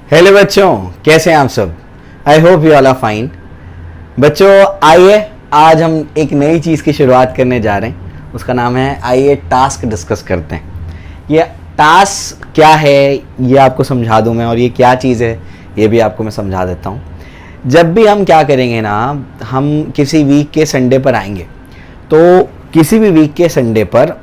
Hello बच्चों, कैसे हैं आप सब। I hope you all are fine. बच्चों आइए, आज हम एक नई चीज़ की शुरुआत करने जा रहे हैं। उसका नाम है आइए टास्क डिस्कस करते हैं। ये टास्क क्या है ये आपको समझा दूं मैं, और ये क्या चीज़ है ये भी आपको मैं समझा देता हूँ। जब भी हम क्या करेंगे ना, हम किसी वीक के संडे पर आएंगे, तो किसी भी वीक के संडे पर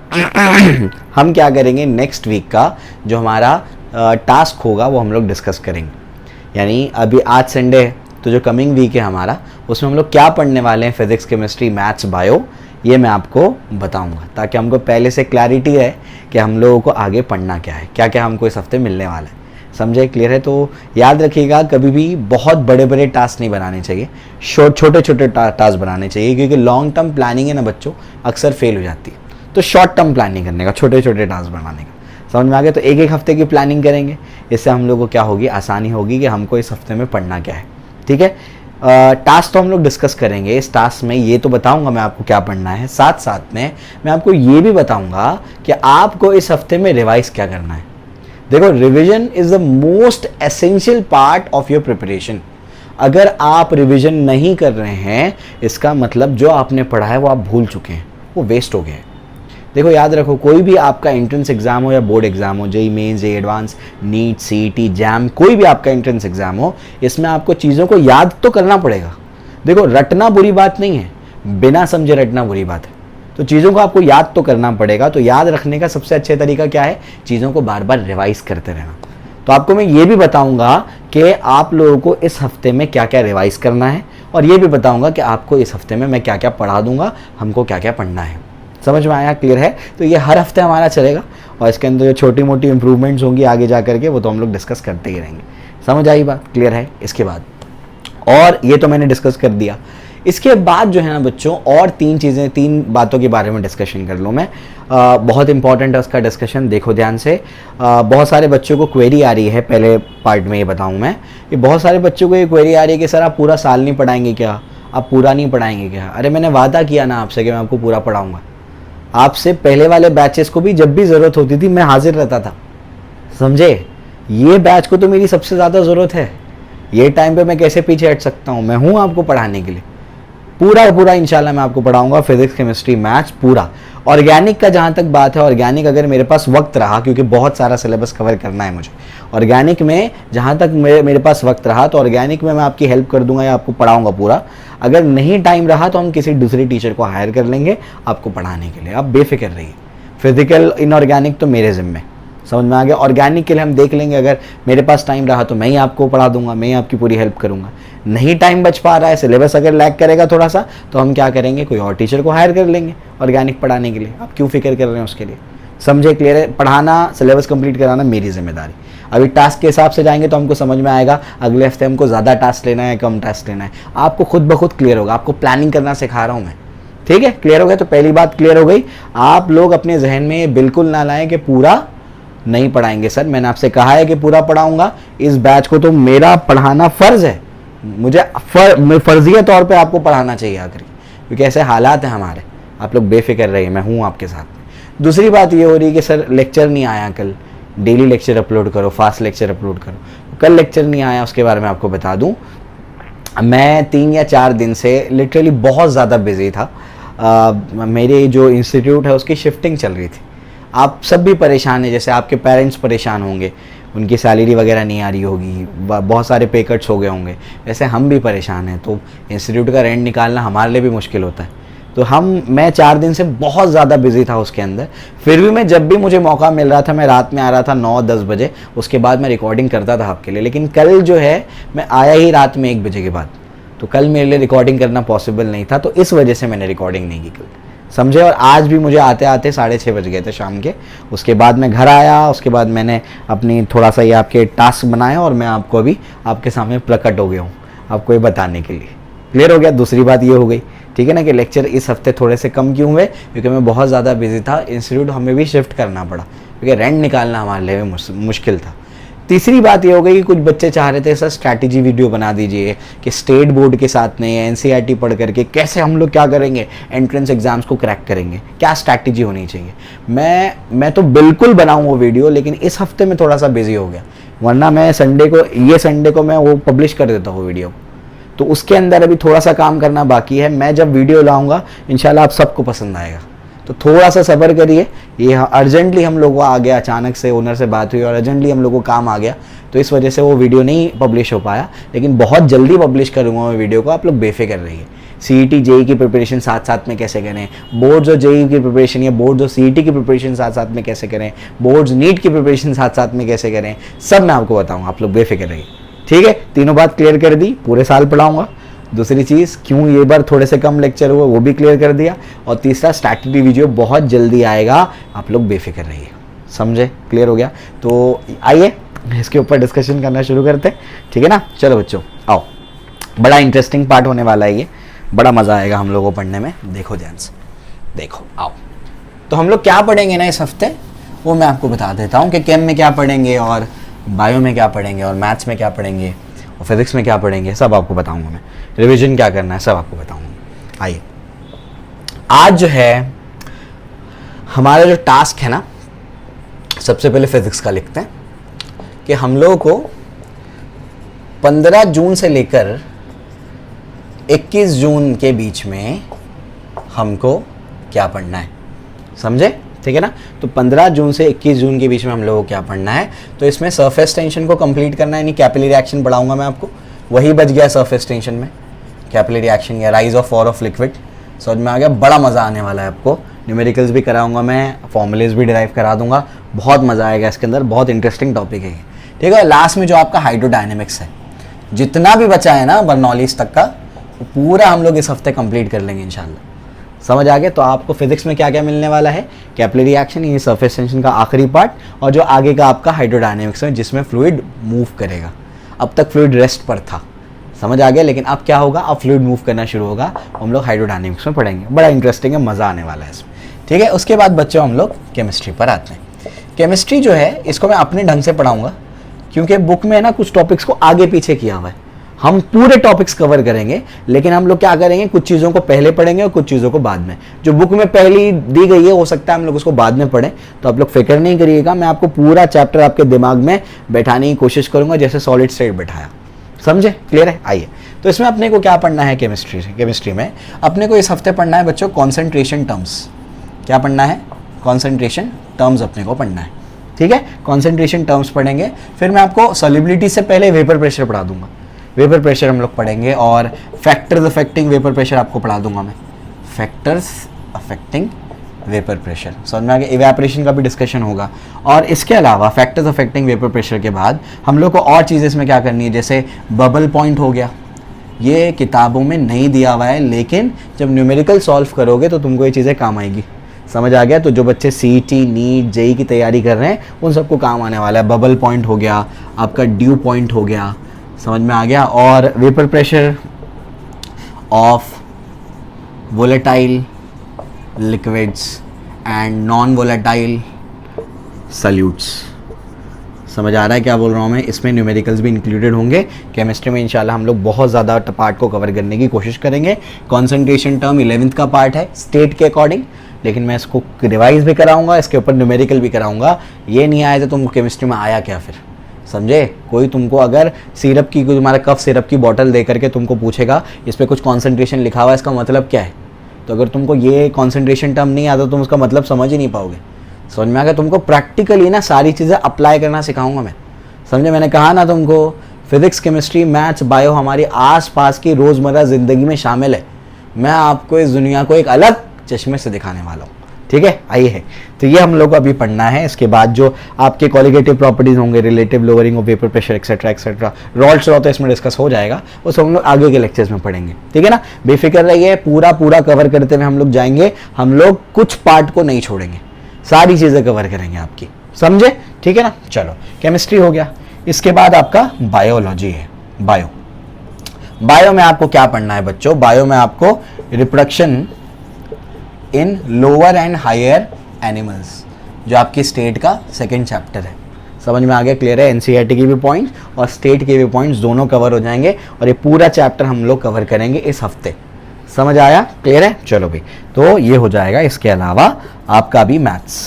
हम क्या करेंगे, नेक्स्ट वीक का जो हमारा टास्क होगा वो हम लोग डिस्कस करेंगे। यानी अभी आज संडे है, तो जो कमिंग वीक है हमारा, उसमें हम लोग क्या पढ़ने वाले हैं, फिजिक्स, केमिस्ट्री, मैथ्स, बायो, ये मैं आपको बताऊंगा, ताकि हमको पहले से क्लैरिटी है कि हम लोगों को आगे पढ़ना क्या है, क्या क्या हमको इस हफ्ते मिलने वाला है। समझे, क्लियर है। तो याद रखिएगा, कभी भी बहुत बड़े बड़े टास्क नहीं बनाने चाहिए, छोटे छोटे टास्क बनाने चाहिए, क्योंकि लॉन्ग टर्म प्लानिंग है ना बच्चों, अक्सर फेल हो जाती है। तो शॉर्ट टर्म प्लानिंग करने का, छोटे छोटे टास्क बनाने का, समझ में आ गया। तो एक एक हफ्ते की प्लानिंग करेंगे, इससे हम लोगों को क्या होगी, आसानी होगी कि हमको इस हफ्ते में पढ़ना क्या है। ठीक है, टास्क तो हम लोग डिस्कस करेंगे। इस टास्क में ये तो बताऊंगा मैं आपको क्या पढ़ना है, साथ साथ में मैं आपको ये भी बताऊंगा कि आपको इस हफ्ते में रिवाइज क्या करना है। देखो, revision is the most essential part of your preparation. अगर आप रिवीजन नहीं कर रहे हैं, इसका मतलब जो आपने पढ़ा है वो आप भूल चुके हैं, वो वेस्ट हो गया है। देखो, याद रखो, कोई भी आपका एंट्रेंस एग्जाम हो या बोर्ड एग्जाम हो, JEE mains, JEE advance, NEET, CET, JAM, कोई भी आपका एंट्रेंस एग्जाम हो, इसमें आपको चीज़ों को याद तो करना पड़ेगा। देखो, रटना बुरी बात नहीं है, बिना समझे रटना बुरी बात है। तो चीज़ों को आपको याद तो करना पड़ेगा। तो याद रखने का सबसे अच्छा तरीका क्या है, चीज़ों को बार बार रिवाइज करते रहना। तो आपको मैं ये भी बताऊंगा कि आप लोगों को इस हफ्ते में क्या क्या रिवाइज करना है, और ये भी बताऊंगा कि आपको इस हफ्ते में मैं क्या क्या पढ़ा दूंगा, हमको क्या क्या पढ़ना है। समझ में आया, क्लियर है। तो ये हर हफ्ते हमारा चलेगा, और इसके अंदर जो छोटी मोटी इंप्रूवमेंट्स होंगी आगे जा करके, वो तो हम लोग डिस्कस करते ही रहेंगे। समझ आई बात, क्लियर है। इसके बाद, और ये तो मैंने डिस्कस कर दिया, इसके बाद जो है ना बच्चों, और तीन बातों के बारे में डिस्कशन कर लूँ मैं। बहुत इंपॉर्टेंट है उसका डिस्कशन, देखो ध्यान से। बहुत सारे बच्चों को क्वेरी आ रही है, पहले पार्ट में ये बताऊँ मैं, कि बहुत सारे बच्चों को ये क्वेरी आ रही है कि सर आप पूरा साल नहीं पढ़ाएंगे क्या, आप पूरा नहीं पढ़ाएंगे क्या। अरे मैंने वादा किया ना आपसे कि मैं आपको पूरा पढ़ाऊँगा। आपसे पहले वाले बैचेस को भी जब भी ज़रूरत होती थी मैं हाजिर रहता था, समझे। ये बैच को तो मेरी सबसे ज़्यादा ज़रूरत है। ये टाइम पे मैं कैसे पीछे हट सकता हूँ, मैं हूँ आपको पढ़ाने के लिए। पूरा इंशाल्लाह मैं आपको पढ़ाऊंगा, फिजिक्स, केमिस्ट्री, मैथ्स पूरा। ऑर्गेनिक का जहाँ तक बात है, ऑर्गेनिक अगर मेरे पास वक्त रहा, क्योंकि बहुत सारा सिलेबस कवर करना है मुझे, ऑर्गेनिक में जहाँ तक मेरे पास वक्त रहा, तो ऑर्गेनिक में मैं आपकी हेल्प कर दूंगा या आपको पढ़ाऊंगा पूरा। अगर नहीं टाइम रहा तो हम किसी दूसरे टीचर को हायर कर लेंगे आपको पढ़ाने के लिए, आप बेफिक्र रहिए। फिजिकल, इनऑर्गेनिक तो मेरे जिम्मे, समझ में आ गया। ऑर्गेनिक के लिए हम देख लेंगे, अगर मेरे पास टाइम रहा तो मैं ही आपको पढ़ा दूंगा, मैं ही आपकी पूरी हेल्प करूंगा। नहीं टाइम बच पा रहा है, सिलेबस अगर लैग करेगा थोड़ा सा, तो हम क्या करेंगे, कोई और टीचर को हायर कर लेंगे ऑर्गेनिक पढ़ाने के लिए। आप क्यों फिक्र कर रहे हैं उसके लिए, समझे, क्लियर है। पढ़ाना, सिलेबस कंप्लीट कराना मेरी जिम्मेदारी। अभी टास्क के हिसाब से जाएंगे तो हमको समझ में आएगा अगले हफ्ते हमको ज़्यादा टास्क लेना है, कम टास्क लेना है, आपको खुद ब खुद क्लियर होगा। आपको प्लानिंग करना सिखा रहा हूँ मैं, ठीक है। क्लियर हो गया, तो पहली बात क्लियर हो गई। आप लोग अपने जहन में बिल्कुल ना लाएं कि पूरा नहीं पढ़ाएंगे। सर मैंने आपसे कहा है कि पूरा पढ़ाऊंगा, इस बैच को तो मेरा पढ़ाना फ़र्ज है, मुझे फर्जिया तौर पे आपको पढ़ाना चाहिए आखिर, क्योंकि ऐसे हालात हैं हमारे। आप लोग बेफिक्र रहिए, मैं हूँ आपके साथ। दूसरी बात ये हो रही है कि सर लेक्चर नहीं आया कल, डेली लेक्चर अपलोड करो, फास्ट लेक्चर अपलोड करो। कल लेक्चर नहीं आया, उसके बारे में आपको बता दूं, मैं 3 या 4 दिन से लिटरली बहुत ज़्यादा बिजी था। मेरे जो इंस्टीट्यूट है उसकी शिफ्टिंग चल रही थी। आप सब भी परेशान हैं, जैसे आपके पेरेंट्स परेशान होंगे, उनकी सैलरी वगैरह नहीं आ रही होगी, बहुत सारे पे कट्स हो गए होंगे, वैसे हम भी परेशान हैं। तो इंस्टीट्यूट का रेंट निकालना हमारे लिए भी मुश्किल होता है। तो मैं 4 दिन से बहुत ज़्यादा बिजी था उसके अंदर। फिर भी मैं जब भी मुझे मौका मिल रहा था, मैं रात में आ रहा था 9-10 बजे, उसके बाद मैं रिकॉर्डिंग करता था आपके लिए। लेकिन कल जो है मैं आया ही रात में 1 बजे के बाद, तो कल मेरे लिए रिकॉर्डिंग करना पॉसिबल नहीं था, तो इस वजह से मैंने रिकॉर्डिंग नहीं की कल, समझे। और आज भी मुझे आते आते 6:30 बज गए थे शाम के। उसके बाद मैं घर आया, उसके बाद मैंने अपनी थोड़ा सा ये आपके टास्क बनाया, और मैं आपको अभी आपके सामने प्रकट हो गया हूँ आपको ये बताने के लिए। क्लियर हो गया। दूसरी बात ये हो गई, ठीक है ना, कि लेक्चर इस हफ्ते थोड़े से कम क्यों हुए, क्योंकि मैं बहुत ज़्यादा बिजी था। इंस्टीट्यूट हमें भी शिफ्ट करना पड़ा, क्योंकि रेंट निकालना हमारे लिए मुश्किल था। तीसरी बात ये हो गई कि कुछ बच्चे चाह रहे थे सर स्ट्रैटेजी वीडियो बना दीजिए कि स्टेट बोर्ड के साथ में एनसीईआरटी पढ़ करके कैसे हम लोग क्या करेंगे, एंट्रेंस एग्जाम्स को क्रैक करेंगे, क्या स्ट्रैटेजी होनी चाहिए। मैं तो बिल्कुल बनाऊँ वो वीडियो, लेकिन इस हफ्ते में थोड़ा सा बिजी हो गया, वरना मैं संडे को, ये संडे को मैं वो पब्लिश कर देता हूँ वीडियो। तो उसके अंदर अभी थोड़ा सा काम करना बाकी है। मैं जब वीडियो लाऊंगा इंशाल्लाह आप सबको पसंद आएगा, तो थोड़ा सा सब्र करिए। ये अर्जेंटली हम लोग को आ गया, अचानक से ओनर से बात हुई और अर्जेंटली हम लोग को काम आ गया, तो इस वजह से वो वीडियो नहीं पब्लिश हो पाया, लेकिन बहुत जल्दी पब्लिश करूँगा मैं वीडियो को। आप लोग बेफिक्र रहिए। CET JEE की प्रिपरेशन साथ साथ में कैसे करें, बोर्ड्स और JEE की प्रिपरेशन या बोर्ड्स और CET की प्रिपरेशन साथ साथ में कैसे करें, बोर्ड्स नीट की प्रिपरेशन साथ साथ में कैसे करें, सब मैं आपको बताऊँगा। आप लोग बेफिक्र रहिए, ठीक है। तीनों बात क्लियर कर दी, पूरे साल पढ़ाऊँगा। दूसरी चीज़, क्यों ये बार थोड़े से कम लेक्चर हुए वो भी क्लियर कर दिया। और तीसरा, स्ट्रैटेजी वीडियो बहुत जल्दी आएगा, आप लोग बेफिक्र रहिए। समझे? क्लियर हो गया? तो आइए इसके ऊपर डिस्कशन करना शुरू करते हैं, ठीक है ना। चलो बच्चों आओ, बड़ा इंटरेस्टिंग पार्ट होने वाला है ये, बड़ा मज़ा आएगा हम लोगों को पढ़ने में। देखो ध्यान से, देखो आओ। तो हम लोग क्या पढ़ेंगे ना इस हफ्ते, वो मैं आपको बता देता हूँ कि केम में क्या पढ़ेंगे और बायो में क्या पढ़ेंगे और मैथ्स में क्या पढ़ेंगे और फिजिक्स में क्या पढ़ेंगे, सब आपको बताऊँगा मैं। रिवीजन क्या करना है सब आपको बताऊँगा। आइए, आज जो है हमारा जो टास्क है ना, सबसे पहले फिजिक्स का लिखते हैं कि हम लोगों को 15 जून से लेकर 21 जून के बीच में हमको क्या पढ़ना है, समझे? ठीक है ना। तो 15 जून से 21 जून के बीच में हम लोगों को क्या पढ़ना है, तो इसमें सरफेस टेंशन को कंप्लीट करना है, यानी कैपिलरी रिएक्शन पढ़ाऊंगा मैं आपको। वही बच गया सरफेस टेंशन में, कैपिलरी रिएक्शन या rise of for of liquid. समझ में आ गया? बड़ा मज़ा आने वाला है आपको। न्यूमेरिकल्स भी कराऊंगा मैं, फॉर्मूलेज भी डिराइव करा दूंगा, बहुत मज़ा आएगा इसके अंदर, बहुत इंटरेस्टिंग टॉपिक है ये, ठीक है। लास्ट में जो आपका हाइड्रोडायनेमिक्स है, जितना भी बचा है ना बर्नौलीज तक का, वो पूरा हम लोग इस हफ्ते कंप्लीट कर लेंगे इंशाल्लाह। समझ आ गया? तो आपको फिजिक्स में क्या क्या मिलने वाला है, कैपिलरी रिएक्शन, ये सरफेस टेंशन का आखिरी पार्ट, और जो आगे का आपका हाइड्रोडायनेमिक्स है जिसमें फ्लूइड मूव करेगा। अब तक फ्लूइड रेस्ट पर था, समझ आ गया, लेकिन अब क्या होगा, अब फ्लूइड मूव करना शुरू होगा, हम लोग हाइड्रोडायनेमिक्स में पढ़ेंगे। बड़ा इंटरेस्टिंग है, मज़ा आने वाला है इसमें, ठीक है। उसके बाद बच्चों हम लोग केमिस्ट्री पर आते हैं। केमिस्ट्री जो है इसको मैं अपने ढंग से पढ़ाऊँगा, क्योंकि बुक में ना कुछ टॉपिक्स को आगे पीछे किया हुआ है। हम पूरे टॉपिक्स कवर करेंगे, लेकिन हम लोग क्या करेंगे, कुछ चीज़ों को पहले पढ़ेंगे और कुछ चीज़ों को बाद में। जो बुक में पहली दी गई है हो सकता है हम लोग उसको बाद में पढ़ें, तो आप लोग फिक्र नहीं करिएगा। मैं आपको पूरा चैप्टर आपके दिमाग में बैठाने की कोशिश करूंगा, जैसे सॉलिड स्टेट बैठाया। समझे? क्लियर है? आइए, तो इसमें अपने को क्या पढ़ना है केमिस्ट्री में अपने को इस हफ्ते पढ़ना है बच्चों कॉन्सेंट्रेशन टर्म्स। क्या पढ़ना है? कॉन्सेंट्रेशन टर्म्स अपने को पढ़ना है, ठीक है। कॉन्सेंट्रेशन टर्म्स पढ़ेंगे, फिर मैं आपको सॉलिबिलिटी से पहले वेपर प्रेशर पढ़ा दूंगा। वेपर प्रेशर हम लोग पढ़ेंगे, और फैक्टर्स अफेक्टिंग वेपर प्रेशर आपको पढ़ा दूंगा मैं। फैक्टर्स अफेक्टिंग वेपर प्रेशर, समझ में आ गया। इवेपोरेशन का भी डिस्कशन होगा। और इसके अलावा फैक्टर्स अफेक्टिंग वेपर प्रेशर के बाद हम लोग को और चीज़ें इसमें क्या करनी है, जैसे बबल पॉइंट हो गया। ये किताबों में नहीं दिया हुआ है, लेकिन जब न्यूमेरिकल सॉल्व करोगे तो तुमको ये चीज़ें काम आएगी। समझ आ गया? तो जो बच्चे CET नीट JEE की तैयारी कर रहे हैं उन सबको काम आने वाला है। बबल पॉइंट हो गया, आपका ड्यू पॉइंट हो गया, समझ में आ गया। और vapour pressure of volatile liquids and non volatile salutes. समझ आ रहा है क्या बोल रहा हूँ मैं? इसमें न्यूमेरिकल्स भी इंक्लूडेड होंगे। केमिस्ट्री में इंशाल्लाह हम लोग बहुत ज़्यादा पार्ट को कवर करने की कोशिश करेंगे। कॉन्सेंट्रेशन टर्म 11th का पार्ट है स्टेट के अकॉर्डिंग, लेकिन मैं इसको रिवाइज भी कराऊंगा, इसके ऊपर न्यूमेरिकल भी कराऊंगा। ये नहीं आया तो तुम केमिस्ट्री में आया क्या फिर, समझे? कोई तुमको अगर सिरप की, तुम्हारा कफ सिरप की बॉटल दे करके तुमको पूछेगा इस पर कुछ कॉन्सेंट्रेशन लिखा हुआ है, इसका मतलब क्या है, तो अगर तुमको ये कॉन्सेंट्रेशन टर्म नहीं आता तुम उसका मतलब समझ ही नहीं पाओगे। समझ में आ गया? तुमको प्रैक्टिकली ना सारी चीज़ें अप्लाई करना सिखाऊंगा मैं, समझे? मैंने कहा ना तुमको, फिजिक्स केमिस्ट्री मैथ्स बायो हमारी आसपास की रोज़मर्रा ज़िंदगी में शामिल है। मैं आपको इस दुनिया को एक अलग चश्मे से दिखाने वाला हूँ, ठीक है। आइए है, तो ये हम लोग को अभी पढ़ना है। इसके बाद जो आपके कॉलिगेटिव प्रॉपर्टीज होंगे, relative lowering of vapour pressure etcetera etcetera, Rawls law तो इसमें डिस्कस हो जाएगा, वो सब हम लोग आगे के लेक्चर्स में पढ़ेंगे, ठीक है ना। बेफिक्र रहिए, पूरा कवर करते हुए हम लोग जाएंगे। हम लोग कुछ पार्ट को नहीं छोड़ेंगे, सारी चीज़ें कवर करेंगे आपकी, समझे? ठीक है ना। चलो, केमिस्ट्री हो गया। इसके बाद आपका बायोलॉजी है। बायो में आपको क्या पढ़ना है बच्चों? बायो में आपको reproduction in lower and higher animals, जो आपकी स्टेट का सेकंड चैप्टर है। समझ में आ गया? क्लियर है? NCERT की भी पॉइंट्स और स्टेट के भी पॉइंट्स दोनों कवर हो जाएंगे, और ये पूरा चैप्टर हम लोग कवर करेंगे इस हफ्ते। समझ आया? क्लियर है? चलो भाई, तो ये हो जाएगा। इसके अलावा आपका भी मैथ्स,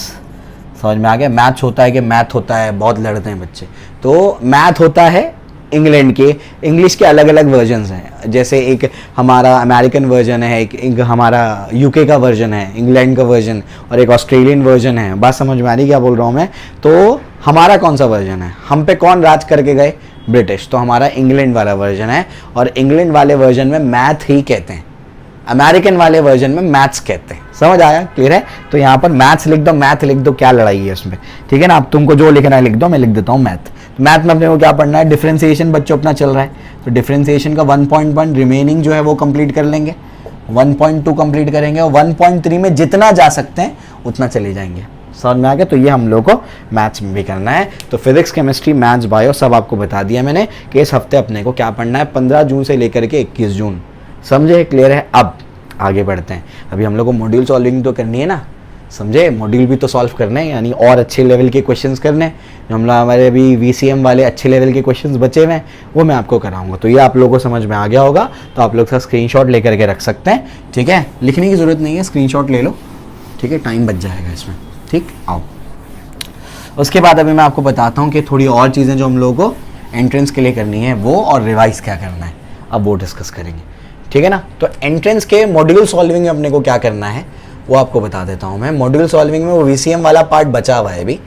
समझ में आ गया। मैथ्स होता है कि मैथ होता है, बहुत लड़ते हैं बच्चे। तो मैथ होता है इंग्लैंड के, इंग्लिश के अलग अलग वर्जन्स हैं, जैसे एक हमारा अमेरिकन वर्जन है, एक हमारा यूके का वर्जन है, इंग्लैंड का वर्जन, और एक ऑस्ट्रेलियन वर्जन है। बात समझ में आ रही क्या बोल रहा हूँ मैं? तो हमारा कौन सा वर्जन है? हम पे कौन राज करके गए? ब्रिटिश। तो हमारा इंग्लैंड वाला वर्जन है, और इंग्लैंड वाले वर्जन में मैथ ही कहते हैं, अमेरिकन वाले वर्जन में मैथ्स कहते हैं। समझ आया? क्लियर है? तो यहाँ पर मैथ्स लिख दो, मैथ लिख दो, क्या लड़ाई है उसमें? ठीक है ना? अब तुमको जो लिखना है लिख दो, मैं लिख देता हूँ मैथ। तो मैथ में अपने को क्या पढ़ना है? डिफरेंशिएशन बच्चों अपना चल रहा है, तो डिफरेंशिएशन का 1.1 रिमेनिंग जो है वो कंप्लीट कर लेंगे, 1.2 कंप्लीट करेंगे, और 1.3 में जितना जा सकते हैं उतना चले जाएंगे। समझ में आ गया? तो ये हम लोग को मैथ्स में भी करना है। तो फिजिक्स, केमिस्ट्री, मैथ्स, बायो सब आपको बता दिया मैंने कि इस हफ्ते अपने को क्या पढ़ना है, 15 जून से लेकर के 21 जून। समझे? क्लियर है? अब आगे बढ़ते हैं। अभी हम लोग को मॉड्यूल सॉल्विंग तो करनी है ना, समझे? मॉड्यूल भी तो सॉल्व करने हैं, यानी और अच्छे लेवल के क्वेश्चंस करने हैं। हम लोग हमारे अभी VCM वाले अच्छे लेवल के क्वेश्चंस बचे हुए हैं, वो मैं आपको कराऊंगा। तो ये आप लोगों को समझ में आ गया होगा, तो आप लोग स्क्रीनशॉट लेकर के रख सकते हैं। ठीक है? लिखने की ज़रूरत नहीं है, स्क्रीनशॉट ले लो। ठीक है? टाइम बच जाएगा इसमें। ठीक, आओ। उसके बाद अभी मैं आपको बताता हूँ कि थोड़ी और चीज़ें जो हम लोगों को एंट्रेंस के लिए करनी है वो, और रिवाइज क्या करना है, अब वो डिस्कस करेंगे। ठीक है ना? तो एंट्रेंस के मॉड्यूल सॉल्विंग में अपने को क्या करना है वो आपको बता देता हूं मैं। मॉड्यूल सॉल्विंग में वो VCM वाला पार्ट बचा हुआ है अभी,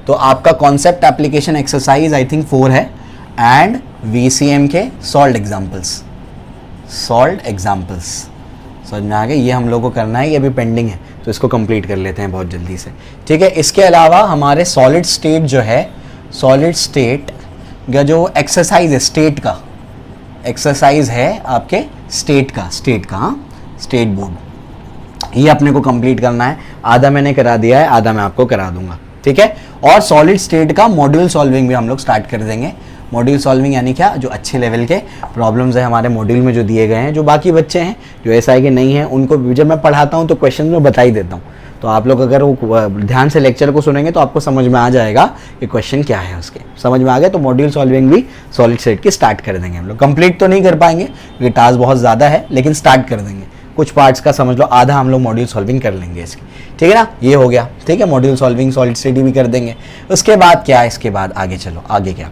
तो आपका concept application exercise I think 4 है, एंड VCM के सॉल्व्ड एग्जाम्पल्स समझ में आ गए। ये हम लोग को करना है, ये अभी पेंडिंग है, तो इसको कंप्लीट कर लेते हैं बहुत जल्दी से। ठीक है? इसके अलावा हमारे सॉलिड स्टेट जो है, सॉलिड स्टेट का जो एक्सरसाइज है, स्टेट का एक्सरसाइज है आपके स्टेट का स्टेट बोर्ड, ये अपने को कंप्लीट करना है। आधा मैंने करा दिया है, आधा मैं आपको करा दूंगा। ठीक है? और सॉलिड स्टेट का मॉड्यूल सॉल्विंग भी हम लोग स्टार्ट कर देंगे। मॉड्यूल सॉल्विंग यानी क्या? जो अच्छे लेवल के प्रॉब्लम्स है हमारे मॉड्यूल में जो दिए गए हैं, जो बाकी बच्चे हैं जो SI के नहीं हैं, उनको जब मैं पढ़ाता हूँ तो क्वेश्चन में बता ही देता हूँ। तो आप लोग अगर वो ध्यान से लेक्चर को सुनेंगे तो आपको समझ में आ जाएगा कि क्वेश्चन क्या है उसके। समझ में आ गया? तो मॉड्यूल सॉल्विंग भी सॉलिड स्टेट की स्टार्ट कर देंगे हम लोग। कंप्लीट तो नहीं कर पाएंगे क्योंकि टास्क बहुत ज़्यादा है, लेकिन स्टार्ट कर देंगे। कुछ पार्ट्स का समझ लो आधा हम लोग मॉड्यूल सॉल्विंग कर लेंगे इसकी। ठीक है ना? ये हो गया। ठीक है? मॉड्यूल सॉल्विंग सॉलिड स्टेट भी कर देंगे। उसके बाद क्या? इसके बाद आगे चलो, आगे क्या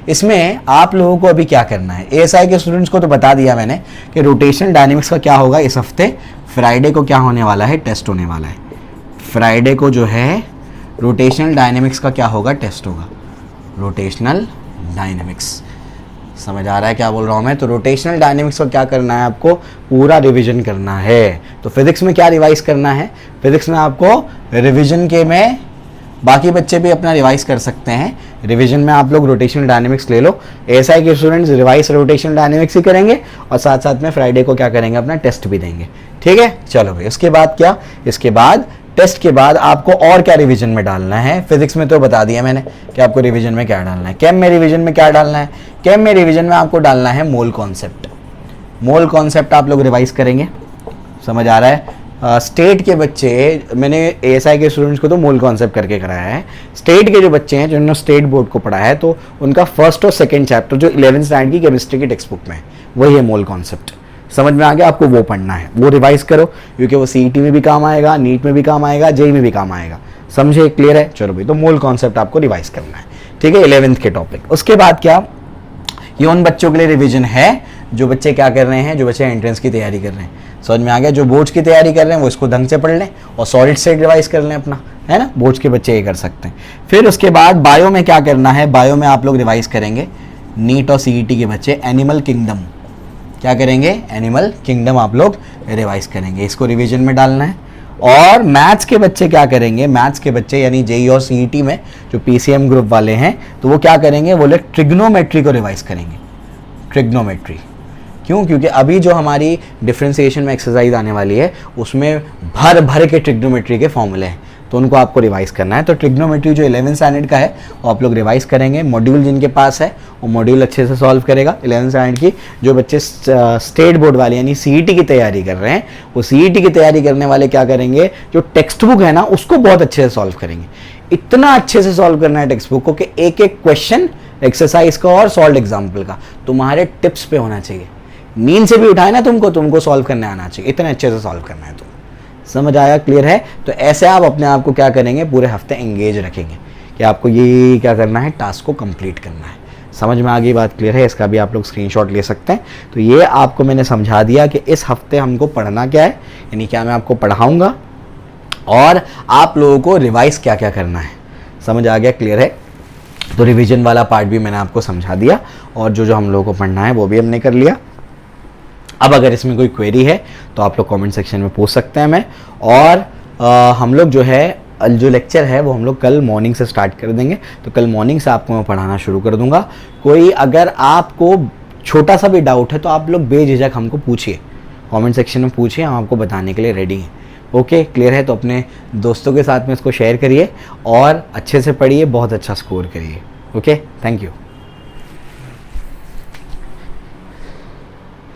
इसमें आप लोगों को अभी क्या करना है? ASI के स्टूडेंट्स को तो बता दिया मैंने कि रोटेशनल डायनेमिक्स का क्या होगा इस हफ्ते। फ्राइडे को क्या होने वाला है? टेस्ट होने वाला है। फ्राइडे को जो है रोटेशनल डायनेमिक्स का क्या होगा? टेस्ट होगा। रोटेशनल डायनेमिक्स समझ आ रहा है क्या बोल रहा हूँ मैं? तो रोटेशनल डायनेमिक्स का क्या करना है? आपको पूरा रिवीजन करना है। तो फिजिक्स में क्या रिवाइज करना है? फिजिक्स में आपको रिवीजन के में, बाकी बच्चे भी अपना रिवाइज कर सकते हैं। रिवीजन में आप लोग रोटेशनल डायनेमिक्स ले लो। ASI के स्टूडेंट्स रिवाइज रोटेशनल डायनेमिक्स ही करेंगे, और साथ साथ में फ्राइडे को क्या करेंगे? अपना टेस्ट भी देंगे। ठीक है? चलो भाई, उसके बाद क्या? इसके बाद टेस्ट के बाद आपको और क्या रिवीजन में डालना है? फिजिक्स में तो बता दिया मैंने कि आपको रिवीजन में क्या डालना है। केम में रिवीजन में क्या डालना है? केम में रिवीजन में आपको डालना है मोल कॉन्सेप्ट। मोल कॉन्सेप्ट आप लोग रिवाइज करेंगे। समझ आ रहा है? स्टेट के बच्चे, मैंने ASI के स्टूडेंट्स को तो मोल कॉन्सेप्ट करके कराया है। स्टेट के जो बच्चे हैं जिन्होंने स्टेट बोर्ड को पढ़ा है, तो उनका फर्स्ट और सेकंड चैप्टर जो 11th स्टैंडर्ड की केमिस्ट्री की टेक्स्ट बुक में है, वही है मोल कॉन्सेप्ट। समझ में आ गया? आपको वो पढ़ना है, वो रिवाइज करो, क्योंकि वो CET में भी काम आएगा, नीट में भी काम आएगा, JEE में भी काम आएगा। समझे? क्लियर है? चलो भाई, तो मोल कॉन्सेप्ट आपको रिवाइज करना है। ठीक है? 11th के टॉपिक। उसके बाद क्या? ये उन बच्चों के लिए रिवीजन है जो बच्चे क्या कर रहे हैं? जो बच्चे एंट्रेंस की तैयारी कर रहे हैं। समझ में आ गया? जो बोर्ड्स की तैयारी कर रहे हैं वो इसको ढंग से पढ़ लें, और सॉलिड स्टेट रिवाइज कर लें अपना, है ना? बोर्ड्स के बच्चे ये कर सकते हैं। फिर उसके बाद बायो में क्या करना है? बायो में आप लोग रिवाइज करेंगे, नीट और CET के बच्चे एनिमल किंगडम। क्या करेंगे? एनिमल किंगडम आप लोग रिवाइज करेंगे, इसको रिवीजन में डालना है। और मैथ्स के बच्चे क्या करेंगे? मैथ्स के बच्चे यानी JEE और CET में जो PCM ग्रुप वाले हैं, तो वो क्या करेंगे? वो लोग ट्रिग्नोमेट्री को रिवाइज करेंगे। ट्रिग्नोमेट्री क्यों? क्योंकि अभी जो हमारी डिफरेंशिएशन में एक्सरसाइज आने वाली है उसमें भर भर के ट्रिग्नोमेट्री के फॉर्मूले हैं, तो उनको आपको रिवाइज करना है। तो ट्रिग्नोमेट्री जो 11th स्टैंडर्ड का है वो आप लोग रिवाइज करेंगे। मॉड्यूल जिनके पास है वो मॉड्यूल अच्छे से सॉल्व करेगा। 11th स्टैंडर्ड की जो बच्चे स्टेट बोर्ड वाले यानी CET की तैयारी कर रहे हैं, वो CET की तैयारी करने वाले क्या करेंगे? जो टेक्स्ट बुक है ना उसको बहुत अच्छे से सॉल्व करेंगे। इतना अच्छे से सॉल्व करना है टेक्स्ट बुक को कि एक एक क्वेश्चन एक्सरसाइज का और सॉल्व एग्जाम्पल का तुम्हारे टिप्स पे होना चाहिए। नींद से भी उठाए ना तुमको सॉल्व करने आना चाहिए, इतने अच्छे से सॉल्व करना है तुम। समझ आया, क्लियर है? तो ऐसे आप अपने आप को क्या करेंगे, पूरे हफ्ते एंगेज रखेंगे कि आपको ये क्या करना है, टास्क को कंप्लीट करना है। समझ में आ गई बात, क्लियर है? इसका भी आप लोग स्क्रीनशॉट ले सकते हैं। तो ये आपको मैंने समझा दिया कि इस हफ्ते हमको पढ़ना क्या है, यानी क्या मैं आपको पढ़ाऊँगा और आप लोगों को रिवाइज क्या क्या करना है। समझ आ गया, क्लियर है? तो रिवीजन वाला पार्ट भी मैंने आपको समझा दिया और जो जो हम लोगों को पढ़ना है वो भी हमने कर लिया। अब अगर इसमें कोई क्वेरी है तो आप लोग कमेंट सेक्शन में पूछ सकते हैं मैं, और हम लोग जो है जो लेक्चर है वो हम लोग कल मॉर्निंग से स्टार्ट कर देंगे। तो कल मॉर्निंग से आपको मैं पढ़ाना शुरू कर दूंगा। कोई अगर आपको छोटा सा भी डाउट है तो आप लोग बेझिझक हमको पूछिए, कमेंट सेक्शन में पूछिए, हम आपको बताने के लिए रेडी हैं। ओके, क्लियर है? तो अपने दोस्तों के साथ में इसको शेयर करिए और अच्छे से पढ़िए, बहुत अच्छा स्कोर करिए। Okay, thank you.